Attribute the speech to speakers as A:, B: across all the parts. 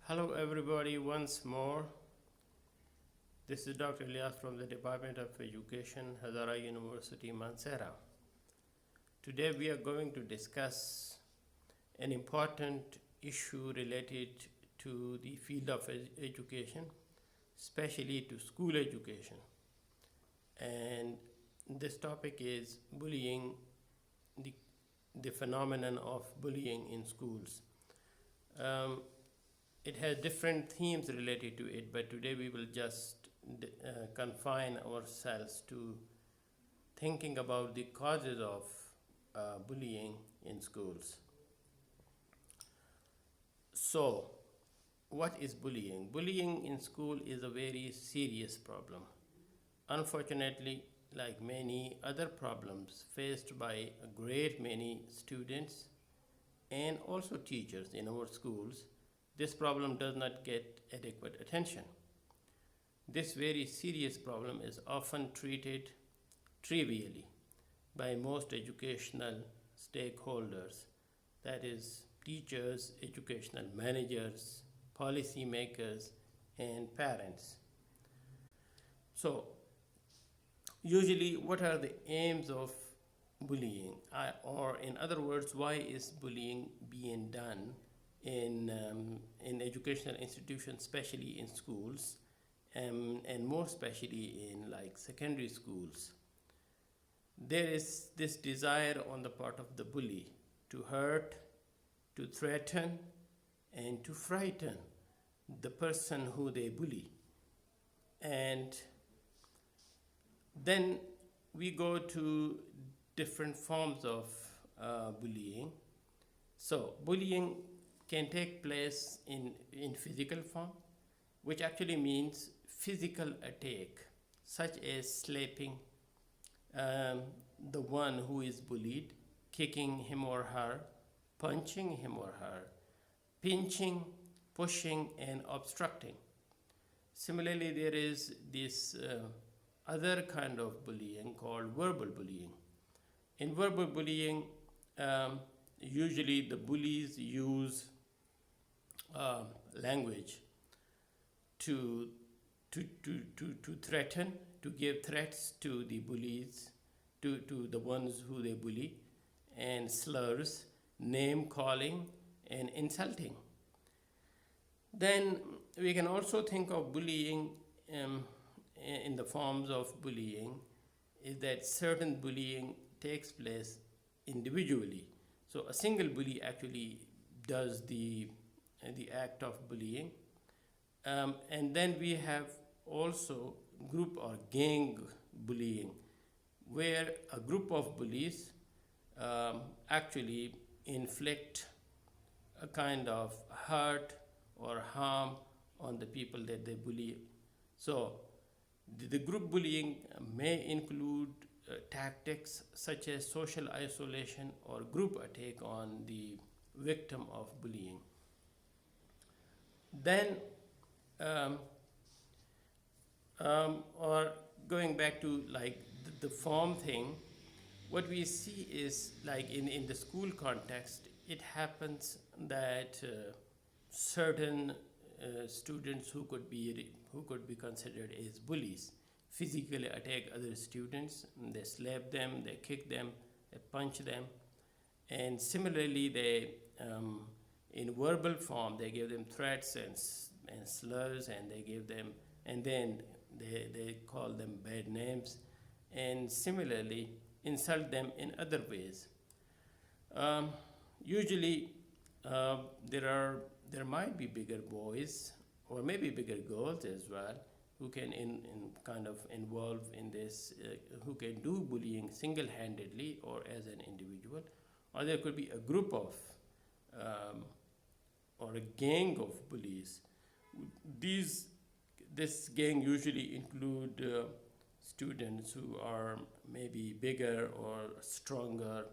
A: Hello everybody once more. This is Dr. Ilyas from the Department of Education, Hazara University, Mansehra. Today we are going to discuss an important issue related to the field of education, especially to school education. And this topic is bullying, the phenomenon of bullying in schools. It has different themes related to it, but today we will just confine ourselves to thinking about the causes of bullying in schools. So, what is bullying? Bullying in school is a very serious problem. Unfortunately, like many other problems faced by a great many students and also teachers in our schools, this problem does not get adequate attention. This very serious problem is often treated trivially by most educational stakeholders, that is, teachers, educational managers, policymakers, and parents. So, usually, what are the aims of bullying? Or, in other words, why is bullying being done in educational institutions, especially in schools, and more especially in like secondary schools? There is this desire on the part of the bully to hurt, to threaten, and to frighten the person who they bully. And then we go to different forms of bullying. So, bullying can take place in physical form, which actually means physical attack, such as slapping the one who is bullied, kicking him or her, punching him or her, pinching, pushing, and obstructing. Similarly, there is this other kind of bullying called verbal bullying. In verbal bullying, usually the bullies use language to threaten, to give threats to the bullies, to the ones who they bully, and slurs, name calling, and insulting. Then we can also think of bullying in the forms of bullying, is that certain bullying takes place individually. So a single bully actually does the act of bullying. And then we have also group or gang bullying, where a group of bullies actually inflict a kind of hurt or harm on the people that they bully. So the group bullying may include tactics such as social isolation or group attack on the victim of bullying. Then, or going back to like the form thing, what we see is like in the school context, it happens that certain students who could be considered as bullies physically attack other students. They slap them, they kick them, they punch them, and similarly they in verbal form they give them threats and slurs, and they give them, and then they call them bad names, and similarly insult them in other ways. Usually there might be bigger boys or maybe bigger girls as well who can kind of involve in this, who can do bullying single-handedly or as an individual, or there could be a group of or a gang of bullies. This gang usually include students who are maybe bigger or stronger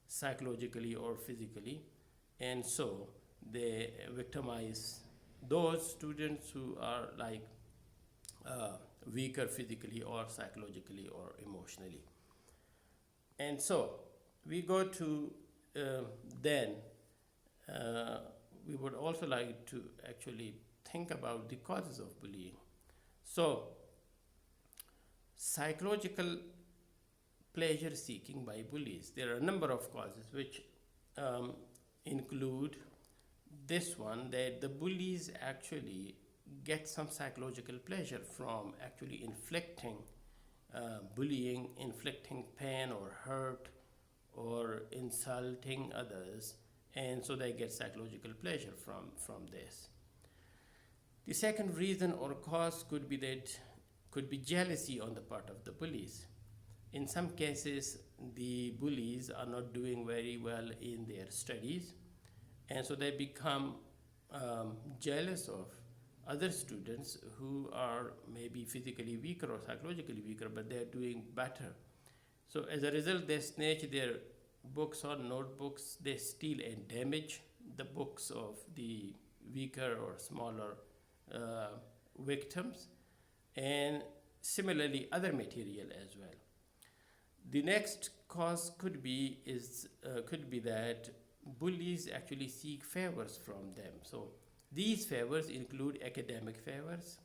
A: psychologically or physically, and so they victimize those students who are like weaker physically or psychologically or emotionally. And so we go to then we would also like to actually think about the causes of bullying. So, psychological pleasure seeking by bullies. There are a number of causes which um, include this one, that the bullies actually get some psychological pleasure from actually inflicting pain or hurt or insulting others, and so they get psychological pleasure from this. The second reason or cause could be jealousy on the part of the bullies. In some cases, the bullies are not doing very well in their studies, and so they become jealous of other students who are maybe physically weaker or psychologically weaker, but they are doing better. So as a result, they snatch their books or notebooks, they steal and damage the books of the weaker or smaller uh, victims, and similarly other material as well. The next cause could be that bullies actually seek favors from them. So these favors include academic favors.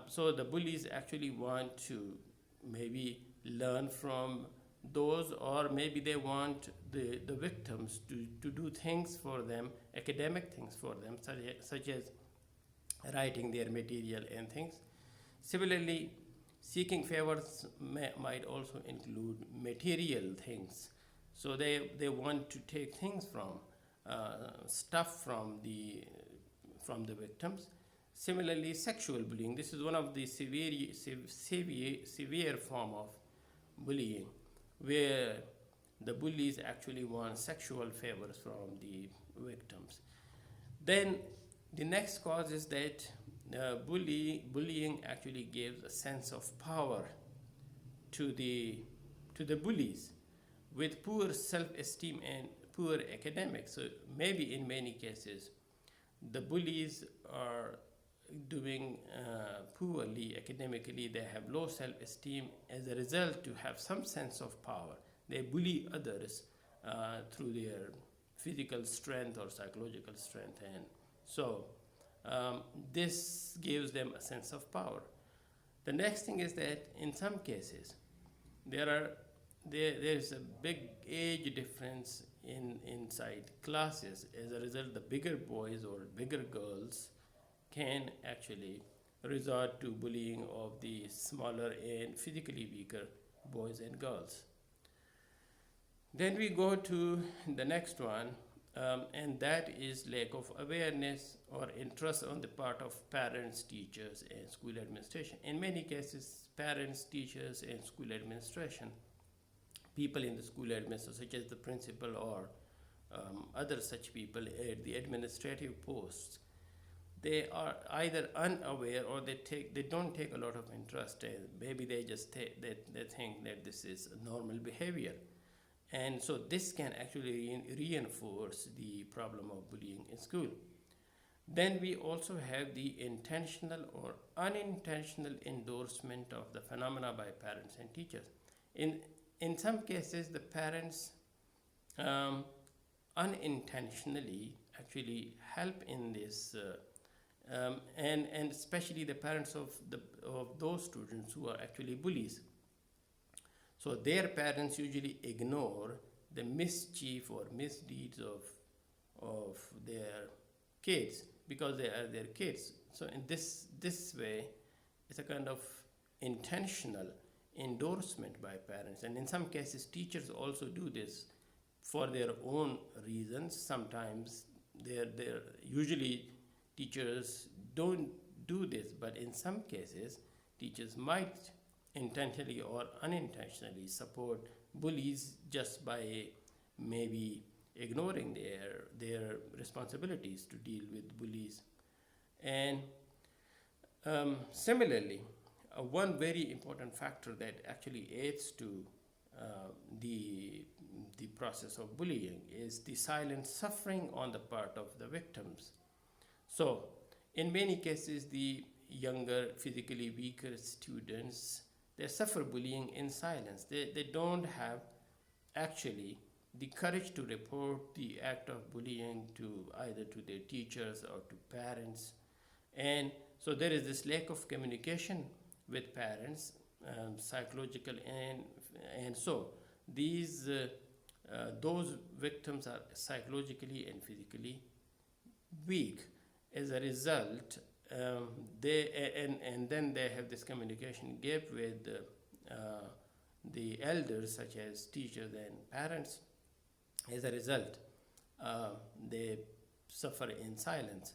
A: So the bullies actually want to maybe learn from those, or maybe they want the victims to do things for them, academic things for them, such as writing their material and things. Similarly, seeking favors might also include material things. So they want to take things stuff from the victims. Similarly, sexual bullying. This is one of the severe form of bullying, where the bullies actually want sexual favors from the victims. Then the next cause is that bullying actually gives a sense of power to the bullies with poor self-esteem and poor academics. So maybe in many cases, the bullies are doing poorly academically. They have low self-esteem. As a result, to have some sense of power, they bully others through their physical strength or psychological strength, and so this gives them a sense of power. The next thing is that in some cases there is a big age difference inside classes. As a result, the bigger boys or bigger girls can actually resort to bullying of the smaller and physically weaker boys and girls. Then we go to the next one, and that is lack of awareness or interest on the part of parents, teachers, and school administration. In many cases, parents, teachers, and school administration, people in the school administration, such as the principal or other such people at the administrative posts, they are either unaware or they don't take a lot of interest, and maybe they just they think that this is normal behavior. And so this can actually reinforce the problem of bullying in school. Then we also have the intentional or unintentional endorsement of the phenomena by parents and teachers. In some cases, the parents unintentionally actually help in this, and especially the parents of those students who are actually bullies. So their parents usually ignore the mischief or misdeeds of their kids because they are their kids. So in this way, it's a kind of intentional endorsement by parents. And in some cases, teachers also do this for their own reasons. Sometimes usually teachers don't do this, but in some cases, teachers might intentionally or unintentionally support bullies just by maybe ignoring their responsibilities to deal with bullies. And similarly, one very important factor that actually aids to the process of bullying is the silent suffering on the part of the victims. So in many cases, the younger, physically weaker students, they suffer bullying in silence. They don't have actually the courage to report the act of bullying to either to their teachers or to parents. And so there is this lack of communication with parents, psychological, and so these those victims are psychologically and physically weak. As a result, and then they have this communication gap with the elders, such as teachers and parents. As a result, they suffer in silence.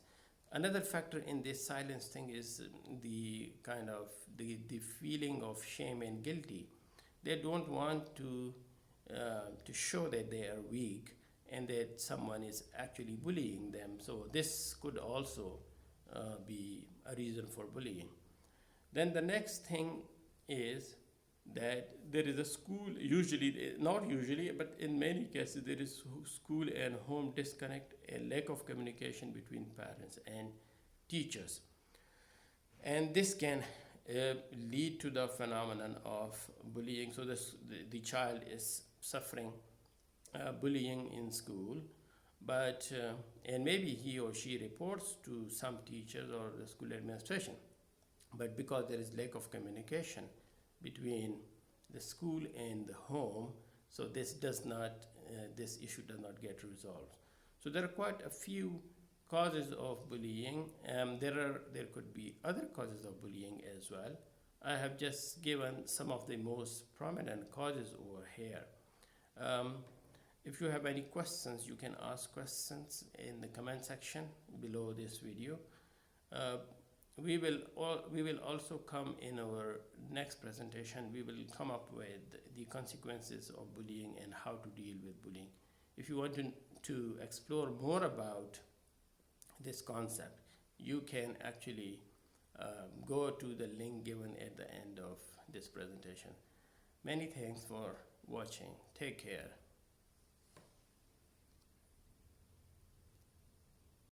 A: Another factor in this silence thing is the kind of the feeling of shame and guilty. They don't want to show that they are weak and that someone is actually bullying them. So this could also be a reason for bullying. Then the next thing is that there is a school, usually, not usually, but in many cases, there is school and home disconnect, a lack of communication between parents and teachers. And this can lead to the phenomenon of bullying. So the child is suffering bullying in school, but and maybe he or she reports to some teachers or the school administration, but because there is lack of communication between the school and the home, so this issue does not get resolved. So there are quite a few causes of bullying. There could be other causes of bullying as well. I have just given some of the most prominent causes over here. If you have any questions, you can ask questions in the comment section below this video. We will also come in our next presentation. We will come up with the consequences of bullying and how to deal with bullying. If you want to explore more about this concept, you can actually go to the link given at the end of this presentation. Many thanks for watching. Take care.